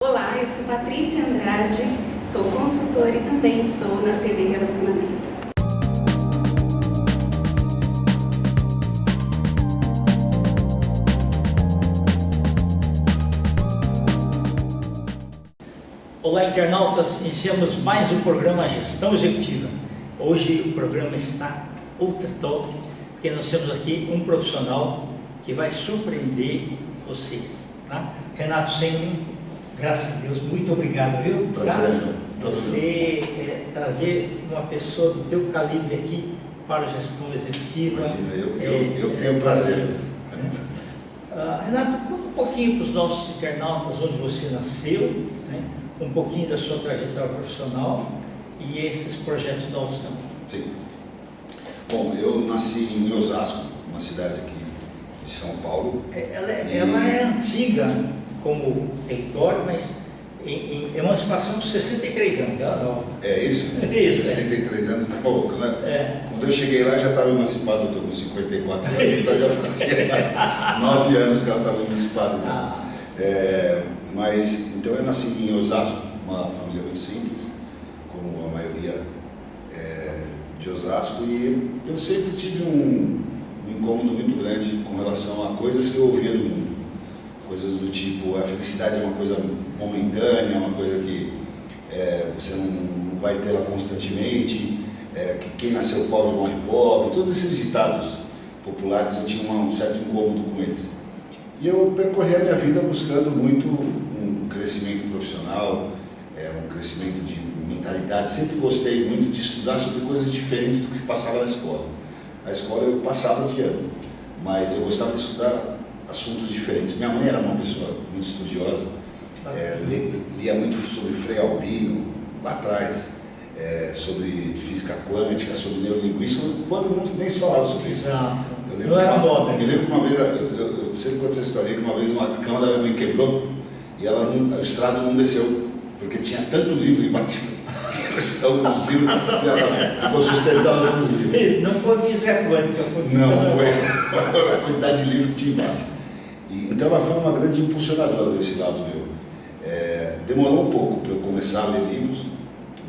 Olá, eu sou Patrícia Andrade, sou consultora e também estou na TV Relacionamento. Olá, internautas, iniciamos mais um programa Gestão Executiva. Hoje o programa está ultra top, porque nós temos aqui um profissional que vai surpreender vocês, tá? Renato Senlin, graças a Deus, muito obrigado, viu? Prazer, você trazer uma pessoa do teu calibre aqui para a gestão executiva. Imagina, eu tenho prazer. Renato, conta um pouquinho para os nossos internautas onde você nasceu, né? Um pouquinho da sua trajetória profissional e esses projetos novos também. Sim. Bom, eu nasci em Osasco, uma cidade aqui de São Paulo. Ela é antiga como território, mas em emancipação de 63 anos, ela não. É isso? Isso, 63 anos tá pouco, né? É. Quando eu cheguei lá já estava emancipado, eu estou com 54 anos, então já fazia 9 anos que ela estava emancipada. Então. Mas, então eu nasci em Osasco, uma família muito simples, como a maioria de Osasco, e eu sempre tive um incômodo muito grande com relação a coisas que eu ouvia do mundo. Coisas do tipo, a felicidade é uma coisa momentânea, uma coisa que você não vai tê-la constantemente, que quem nasceu pobre morre pobre, todos esses ditados populares eu tinha um certo incômodo com eles. E eu percorri a minha vida buscando muito um crescimento profissional, um crescimento de mentalidade. Sempre gostei muito de estudar sobre coisas diferentes do que se passava na escola. Na escola eu passava de ano, mas eu gostava de estudar assuntos diferentes. Minha mãe era uma pessoa muito estudiosa, lia muito sobre Frei Albino, lá atrás, sobre física quântica, sobre neurolinguística, quando não nem se falava sobre isso. Não era moda. Me lembro que uma vez, eu sempre conto essa história, que uma vez uma cama da minha mãe quebrou e o estrado não desceu, porque tinha tanto livro embaixo. Os livros, ela ficou sustentando alguns livros. Não foi física quântica. Não, foi a quantidade de livro que tinha embaixo. Então ela foi uma grande impulsionadora desse lado meu. Demorou um pouco para eu começar a ler livros,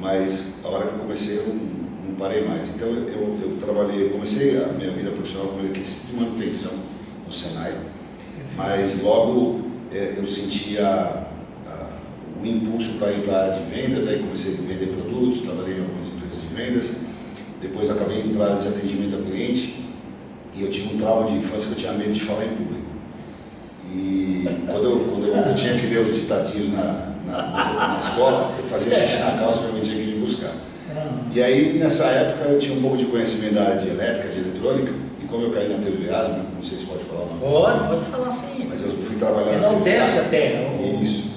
mas a hora que eu comecei eu não parei mais. Então eu comecei a minha vida profissional como eletricista de manutenção no Senai, mas logo eu sentia o impulso para ir para a área de vendas. Aí comecei a vender produtos, trabalhei em algumas empresas de vendas, depois acabei indo para a área de atendimento ao cliente, e eu tinha um trauma de infância que eu tinha medo de falar em público. E quando eu tinha que ler os ditadinhos na escola, eu fazia xixi na calça para mim tinha que me buscar. E aí, nessa época, eu tinha um pouco de conhecimento da área de elétrica, de eletrônica, e como eu caí na TVA, não sei se pode falar o nome. Pode falar sim. Mas eu fui trabalhar na TVA. Não desce até. Isso.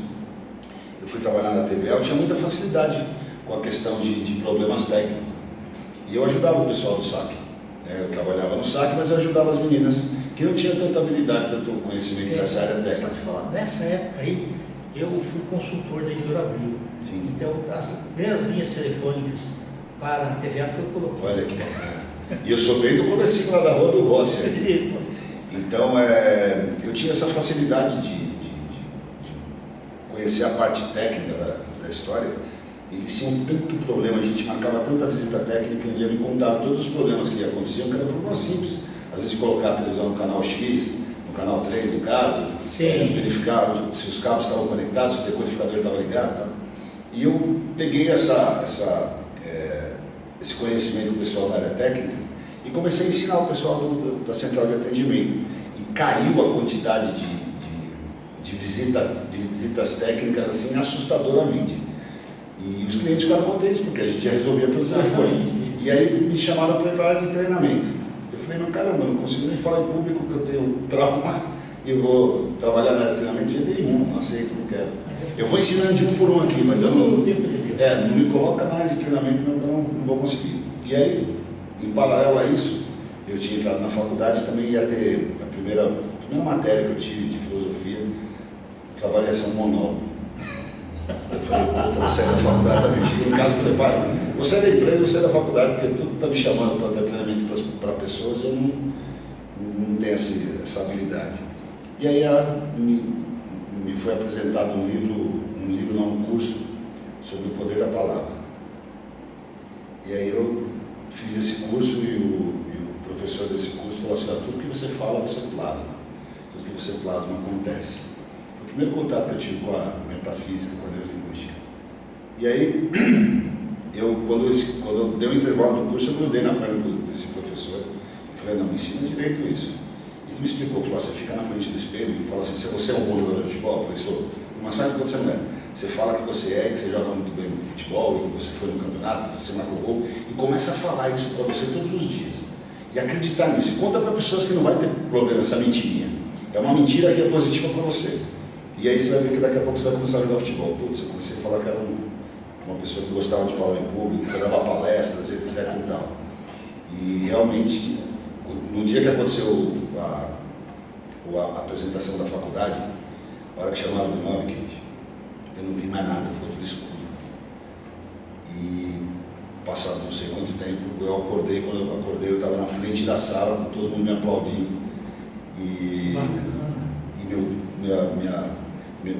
Eu fui trabalhar na TVA, eu tinha muita facilidade com a questão de problemas técnicos. E eu ajudava o pessoal do SAC. Eu trabalhava no SAC, mas eu ajudava as meninas que não tinham tanta habilidade, tanto conhecimento nessa área técnica. Pode falar. Nessa época aí, eu fui consultor da Editora Abril. Sim. Então, as primeiras linhas telefônicas para a TVA foi colocada. Olha que bacana. E eu sou bem do comecinho lá da Rua do Rossi. Isso. Então, eu tinha essa facilidade de conhecer a parte técnica da história. Eles tinham tanto problema, a gente marcava tanta visita técnica que um dia me contaram todos os problemas que aconteciam, que eram problemas simples. Às vezes de colocar a televisão no canal X, no canal 3 no caso, verificar se os cabos estavam conectados, se o decodificador estava ligado. Tá? E eu peguei esse conhecimento do pessoal da área técnica e comecei a ensinar o pessoal da central de atendimento. E caiu a quantidade de visitas técnicas assim assustadoramente. E os clientes ficaram contentes porque a gente já resolvia pelo telefone. E aí me chamaram para ir para a área de treinamento. Eu falei, mas caramba, eu não consigo nem falar em público que eu tenho trauma e vou trabalhar na área de treinamento de jeito nenhum, não aceito, não quero. Eu vou ensinando de um por um aqui, mas eu não me coloca na área de treinamento, não vou conseguir. E aí, em paralelo a isso, eu tinha entrado na faculdade e também ia ter a primeira matéria que eu tive de filosofia, trabalho ia ser um monólogo. Eu falei, puta, eu saí da faculdade também. Cheguei em casa e falei, pai, você é da empresa, você é da faculdade, porque tudo está me chamando para dar treinamento para pessoas e eu não tenho essa habilidade. E aí me foi apresentado um livro indo a um curso sobre o poder da palavra. E aí eu fiz esse curso e o professor desse curso falou assim: tudo que você fala, você plasma. Tudo que você plasma acontece. Foi o primeiro contato que eu tive com a metafísica, com a neurolinguística. E aí, quando eu dei o intervalo do curso, eu grudei na perna desse professor. Eu falei: não, me ensina direito isso. Ele me explicou, falou: você fica na frente do espelho e fala assim: se você é um bom jogador de futebol? Eu falei: sou. Mas sabe quando você não é? Você fala que você é, que você joga muito bem no futebol, e que você foi no campeonato, que você marcou gol, e começa a falar isso para você todos os dias. E acreditar nisso. E conta para pessoas que não vai ter problema essa mentirinha. É uma mentira que é positiva para você. E aí você vai ver que daqui a pouco você vai começar a jogar futebol. Putz, eu comecei a falar que era uma pessoa que gostava de falar em público, que dava palestras, etc e tal. E realmente, no dia que aconteceu a apresentação da faculdade, a hora que chamaram meu nome, quente, eu não vi mais nada, ficou tudo escuro. E passado não sei quanto tempo, eu acordei, quando eu acordei eu estava na frente da sala, com todo mundo me aplaudindo. E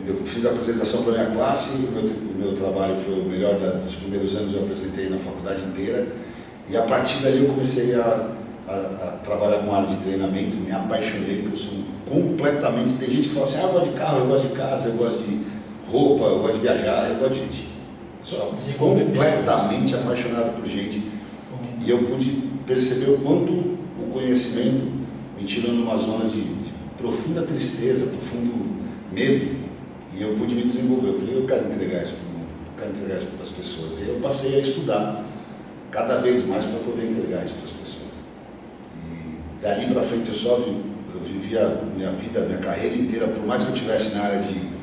eu fiz a apresentação para a minha classe, o meu trabalho foi o melhor dos primeiros anos, eu apresentei na faculdade inteira. E a partir dali eu comecei a trabalhar com área de treinamento, me apaixonei, porque eu sou completamente... Tem gente que fala assim: eu gosto de carro, eu gosto de casa, eu gosto de roupa, eu gosto de viajar, eu gosto de gente. Eu sou completamente apaixonado por gente. E eu pude perceber o quanto o conhecimento me tirou numa zona de profunda tristeza, profundo medo, e eu pude me desenvolver. Eu falei: eu quero entregar isso para o mundo, eu quero entregar isso para as pessoas. E eu passei a estudar cada vez mais para poder entregar isso para as pessoas. E dali para frente eu vivia minha vida, minha carreira inteira, por mais que eu estivesse na área de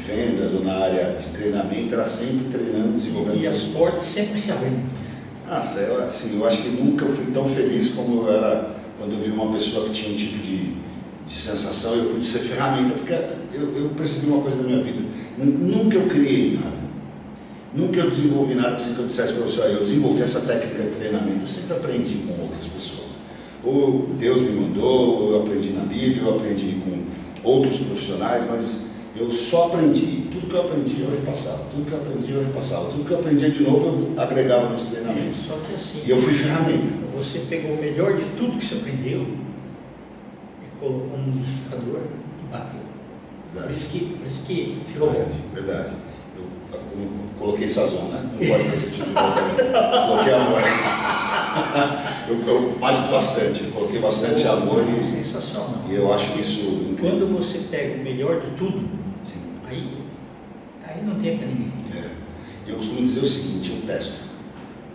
vendas ou na área de treinamento, era sempre treinando, desenvolvendo. E as portas sempre se abrindo. Assim, eu acho que nunca fui tão feliz como eu era quando eu vi uma pessoa que tinha um tipo de sensação e eu pude ser ferramenta, porque eu percebi uma coisa na minha vida: nunca eu criei nada, nunca eu desenvolvi nada assim que eu dissesse para você: eu desenvolvi essa técnica de treinamento. Eu sempre aprendi com outras pessoas, ou Deus me mandou, ou eu aprendi na Bíblia, eu aprendi com outros profissionais, mas eu só aprendi. Tudo que eu aprendi eu repassava, tudo que eu aprendi eu repassava, tudo que eu aprendia de novo eu agregava nos treinamentos. Só que assim, e eu fui ferramenta. Você pegou o melhor de tudo que você aprendeu e colocou um liquidificador e bateu. Por isso que ficou bom. Verdade. Eu coloquei sazon, né? Não pode ter esse tipo de coisa. Coloquei amor. Mas bastante. Eu coloquei bastante amor e... Sensacional. E eu acho isso incrível. Quando você pega o melhor de tudo, sim, aí não tem para ninguém. E eu costumo dizer o seguinte: eu testo.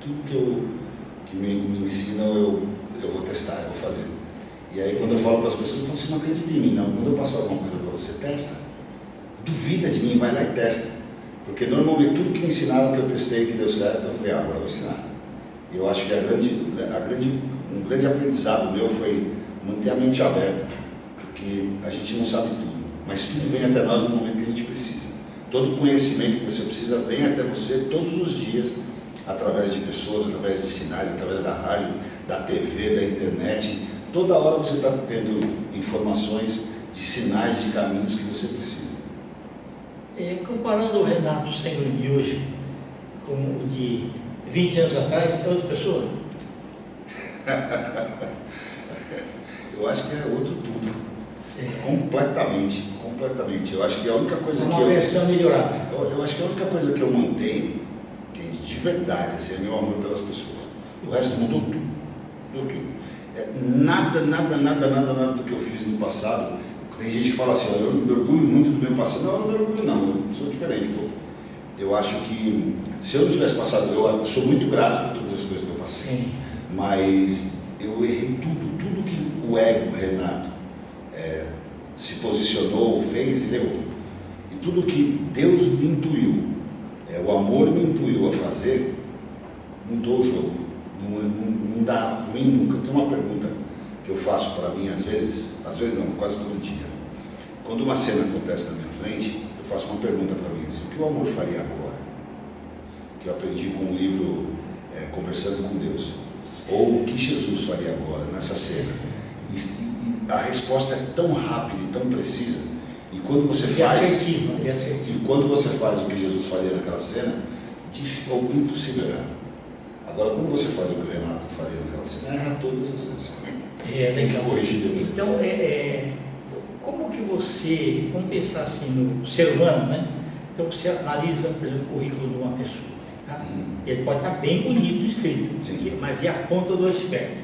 Tudo que me ensinam, eu vou testar, eu vou fazer. E aí quando eu falo para as pessoas, eu falo assim: não acredita em mim, não. Quando eu passar alguma coisa para você, testa. Duvida de mim, vai lá e testa. Porque normalmente tudo que me ensinaram, que eu testei, que deu certo, eu falei: agora eu vou ensinar. E eu acho que um grande aprendizado meu foi manter a mente aberta, porque a gente não sabe tudo, mas tudo vem até nós no momento que a gente precisa. Todo conhecimento que você precisa vem até você todos os dias, através de pessoas, através de sinais, através da rádio, da TV, da internet. Toda hora você está tendo informações de sinais, de caminhos que você precisa. Comparando o Renato Senhor de hoje com o de 20 anos atrás, é outra pessoa? Eu acho que é outro tudo. Certo. Completamente. Eu acho que a única coisa uma versão melhorada. Eu acho que a única coisa que eu mantenho, que de verdade, assim, é meu amor pelas pessoas. O resto mudou tudo. Nada do que eu fiz no passado. Tem gente que fala assim: eu me orgulho muito do meu passado. Não, eu não me orgulho não, eu sou diferente, pô. Eu acho que se eu não tivesse passado, eu sou muito grato por todas as coisas que eu passei. Sim. Mas eu errei tudo que o ego, Renato, se posicionou, fez, ele errou. E tudo que Deus me intuiu, o amor me intuiu a fazer, mudou o jogo. Não dá ruim nunca. Tem uma pergunta que eu faço para mim às vezes não, quase todo dia. Quando uma cena acontece na minha frente, eu faço uma pergunta para mim assim: o que o amor faria agora? Que eu aprendi com um livro, Conversando com Deus. Ou o que Jesus faria agora, nessa cena? E a resposta é tão rápida e tão precisa. E quando você E faz... assertiva, e assertiva. E quando você faz o que Jesus faria naquela cena, é impossível errar. Agora, quando você faz o que o Renato faria naquela cena, erra todas as vezes. Tem que corrigir depois. Então, como que você, vamos pensar assim no ser humano, né? Então você analisa, por exemplo, o currículo de uma pessoa. Tá? Ele pode estar bem bonito escrito, mas é a ponta do iceberg,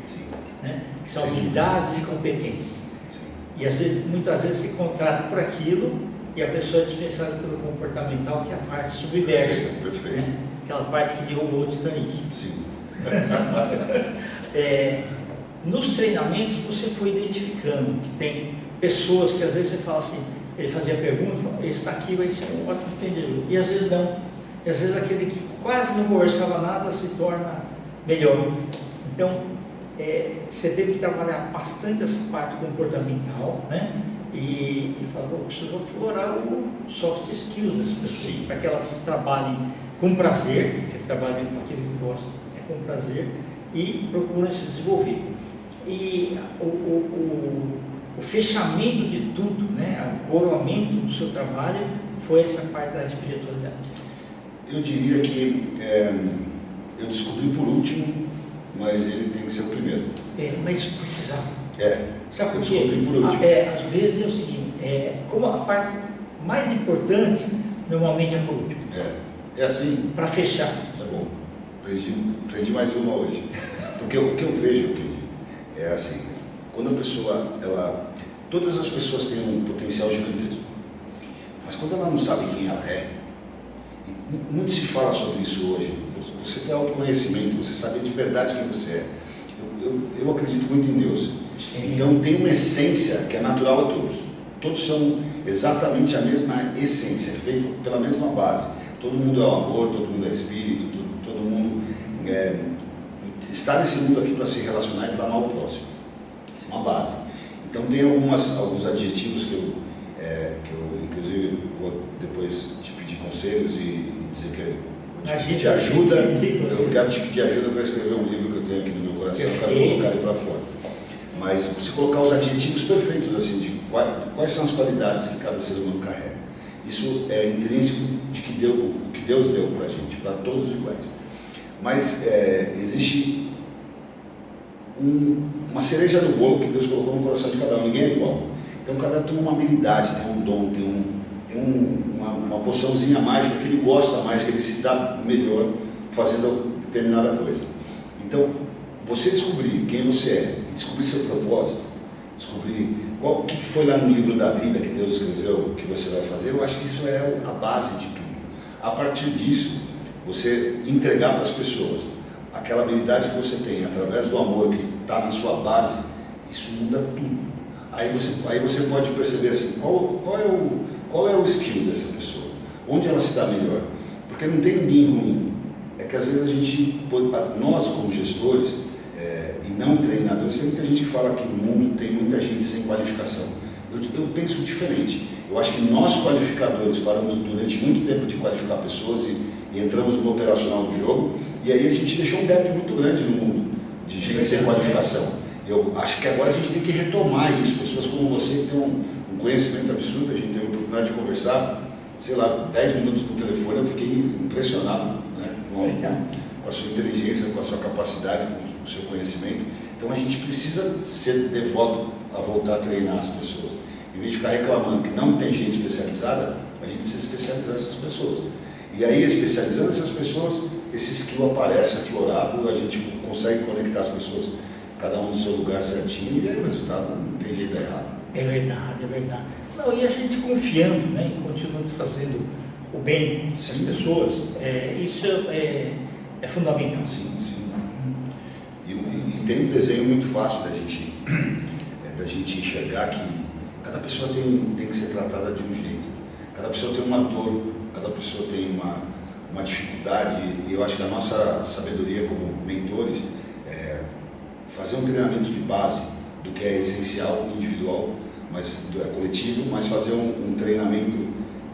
né? Que são habilidades e competências. Sim. E às vezes, muitas vezes se contrata por aquilo e a pessoa é dispensada pelo comportamental, que é a parte subversa. Perfeito. Né? Aquela parte que derrubou o Titanic. Sim. Nos treinamentos você foi identificando que tem pessoas que às vezes você fala assim, ele fazia pergunta, esse daqui vai ser um ótimo entendedor, e às vezes não, e às vezes aquele que quase não conversava nada se torna melhor. Então você teve que trabalhar bastante essa parte comportamental, né? E falar, preciso aflorar o soft skills das pessoas, para que elas trabalhem com prazer, que trabalhem com aquilo que gostam, com prazer, e procuram se desenvolver. E o fechamento de tudo, né, o coroamento do seu trabalho foi essa parte da espiritualidade. Eu diria que eu descobri por último, mas ele tem que ser o primeiro. Mas precisava. Sabe eu por quê? descobri por último. Às vezes é o seguinte, como a parte mais importante normalmente é por último. É assim. Para fechar. Tá bom. Aprendi mais uma hoje. Porque o que eu vejo, é assim, quando a pessoa, todas as pessoas têm um potencial gigantesco, mas quando ela não sabe quem ela é, e muito se fala sobre isso hoje, você tem autoconhecimento, você sabe de verdade quem você é. Eu acredito muito em Deus. Sim. Então tem uma essência que é natural a todos. Todos são exatamente a mesma essência, é feito pela mesma base. Todo mundo é o amor, todo mundo é espírito, todo mundo está nesse mundo aqui para se relacionar e para amar o próximo. Isso é uma base. Então tem alguns adjetivos que eu inclusive vou depois te pedir conselhos e dizer que eu vou te pedir ajuda. Eu quero te pedir ajuda para escrever um livro que eu tenho aqui no meu coração, eu quero colocar ele para fora. Mas se colocar os adjetivos perfeitos assim de quais são as qualidades que cada ser humano carrega. Isso é intrínseco de que o que Deus deu para a gente, para todos iguais. Mas existe uma cereja do bolo que Deus colocou no coração de cada um, ninguém é igual. Então cada um tem uma habilidade, tem um dom, tem uma poçãozinha mágica que ele gosta mais, que ele se dá melhor fazendo determinada coisa. Então, você descobrir quem você é e descobrir seu propósito, descobrir o que foi lá no livro da vida que Deus escreveu, que você vai fazer, eu acho que isso é a base de tudo. A partir disso, você entregar para as pessoas aquela habilidade que você tem, através do amor que está na sua base, isso muda tudo. Aí você pode perceber assim, qual é o skill dessa pessoa, onde ela se dá melhor, porque não tem ninguém ruim. É que às vezes nós como gestores e não treinadores, tem muita gente que fala que o mundo tem muita gente sem qualificação. Eu penso diferente. Eu acho que nós qualificadores paramos durante muito tempo de qualificar pessoas e entramos no operacional do jogo, e aí a gente deixou um gap muito grande no mundo de gente sem qualificação. Eu acho que agora a gente tem que retomar isso. Pessoas como você que têm um conhecimento absurdo, a gente teve a oportunidade de conversar, sei lá, 10 minutos no telefone, eu fiquei impressionado, né, com a sua inteligência, com a sua capacidade, com o seu conhecimento. Então a gente precisa ser devoto a voltar a treinar as pessoas. Em vez de ficar reclamando que não tem gente especializada, a gente precisa especializar essas pessoas. E aí, especializando essas pessoas, esse skill aparece aflorado, a gente consegue conectar as pessoas, cada um no seu lugar certinho, e aí o resultado não tem jeito errado. É verdade, é verdade. Não, e a gente confiando, né, e continuando fazendo o bem das pessoas, isso é fundamental. Sim. E tem um desenho muito fácil da gente enxergar que cada pessoa tem que ser tratada de um jeito. Cada pessoa tem uma dor, cada pessoa tem uma dificuldade, e eu acho que a nossa sabedoria como mentores é fazer um treinamento de base do que é essencial, individual, mas coletivo, mas fazer um treinamento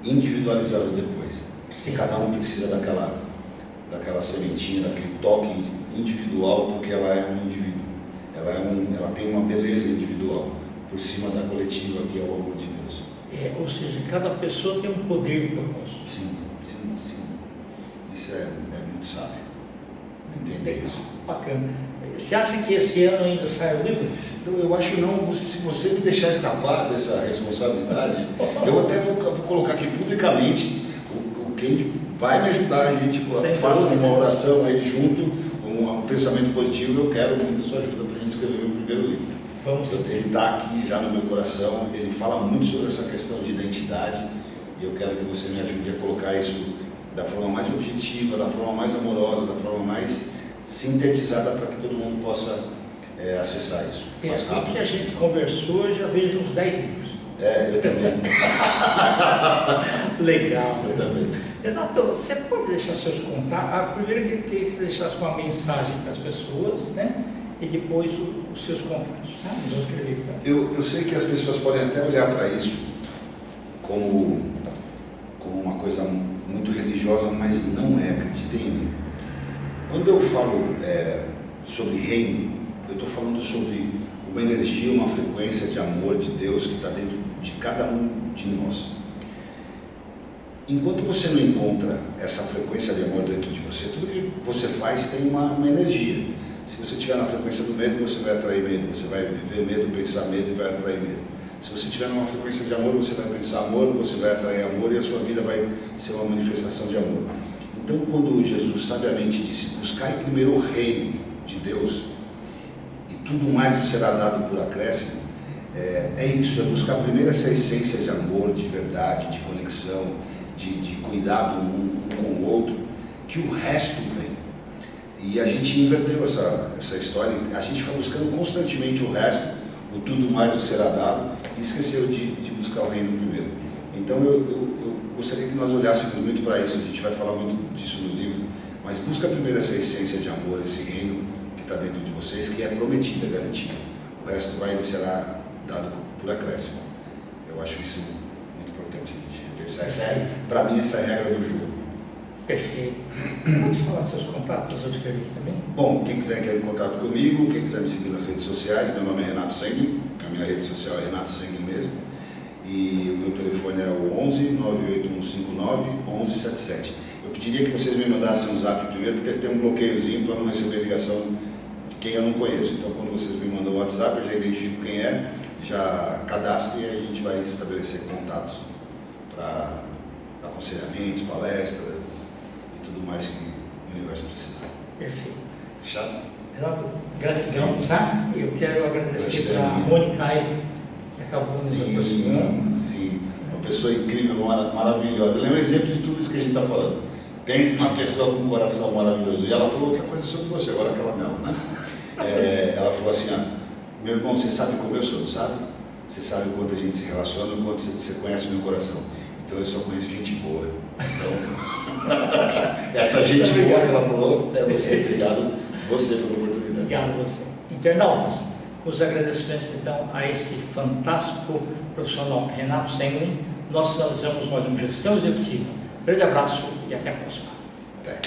individualizado depois. Porque cada um precisa daquela sementinha, daquele toque individual, porque ela é um indivíduo. Ela tem uma beleza individual por cima da coletiva, que é o amor de Deus. Ou seja, cada pessoa tem um poder e propósito. Sim. Isso é muito sábio. Entender isso. Bacana. Você acha que esse ano ainda sai o livro? Não, eu acho não. Se você me deixar escapar dessa responsabilidade, eu até vou colocar aqui publicamente quem vai me ajudar, a gente faça uma oração aí junto, um pensamento positivo. Eu quero muito a sua ajuda para a gente escrever o primeiro livro. Ele está aqui já no meu coração, ele fala muito sobre essa questão de identidade e eu quero que você me ajude a colocar isso da forma mais objetiva, da forma mais amorosa, da forma mais sintetizada para que todo mundo possa acessar isso. O que a gente conversou, eu já vejo uns 10 livros. Eu também. Legal. Eu também. Renato, você pode deixar seus contatos? Primeiro eu queria que você deixasse uma mensagem para as pessoas, né? E depois os seus contatos, tá? Vou escrever, tá? Eu sei que as pessoas podem até olhar para isso como uma coisa muito religiosa, mas não é, acreditem em mim. Quando eu falo sobre reino, eu estou falando sobre uma energia, uma frequência de amor de Deus que está dentro de cada um de nós. Enquanto você não encontra essa frequência de amor dentro de você, tudo que você faz tem uma energia. Se você estiver na frequência do medo, você vai atrair medo, você vai viver medo, pensar medo e vai atrair medo. Se você estiver numa frequência de amor, você vai pensar amor, você vai atrair amor e a sua vida vai ser uma manifestação de amor. Então, quando Jesus sabiamente disse, buscai primeiro o reino de Deus e tudo mais será dado por acréscimo, é isso, é buscar primeiro essa essência de amor, de verdade, de conexão, de cuidado um com o outro, que o resto vem. E a gente inverteu essa história, a gente fica buscando constantemente o resto, o tudo mais nos será dado, e esqueceu de buscar o reino primeiro. Então eu gostaria que nós olhássemos muito para isso, a gente vai falar muito disso no livro, mas busca primeiro essa essência de amor, esse reino que está dentro de vocês, que é prometido, é garantido. O resto será dado por acréscimo. Eu acho isso muito importante a gente pensar. Para mim, essa é a regra do jogo. Perfeito. Pode falar seus contatos, eu escrevi também? Bom, quem quiser entrar em contato comigo, quem quiser me seguir nas redes sociais, meu nome é Renato Senglin, a minha rede social é Renato Senglin mesmo, e o meu telefone é o 11 98159 1177. Eu pediria que vocês me mandassem um zap primeiro, porque tem um bloqueiozinho para não receber ligação de quem eu não conheço. Então, quando vocês me mandam o WhatsApp, eu já identifico quem é, já cadastro e a gente vai estabelecer contatos para aconselhamentos, palestras e tudo mais que o universo precisa. Perfeito. Fechado? Renato, gratidão, tá? Eu quero agradecer para a Mônica Aigo, que acabou nos aproximando. Sim, uma pessoa incrível, maravilhosa. Ela é um exemplo de tudo isso que a gente está falando. Pense uma pessoa com um coração maravilhoso. E ela falou outra coisa sobre você, agora aquela Mel, né? Ela falou assim, meu irmão, você sabe como eu sou, sabe? Você sabe o quanto a gente se relaciona, o quanto você conhece o meu coração. Então eu só conheço gente boa. Então, essa gente boa que ela falou é você. Obrigado você pela oportunidade. Obrigado a você. Internautas, com os agradecimentos então a esse fantástico profissional Renato Senglin, nós finalizamos mais um Gestão Executiva. Grande abraço e até a próxima. Até.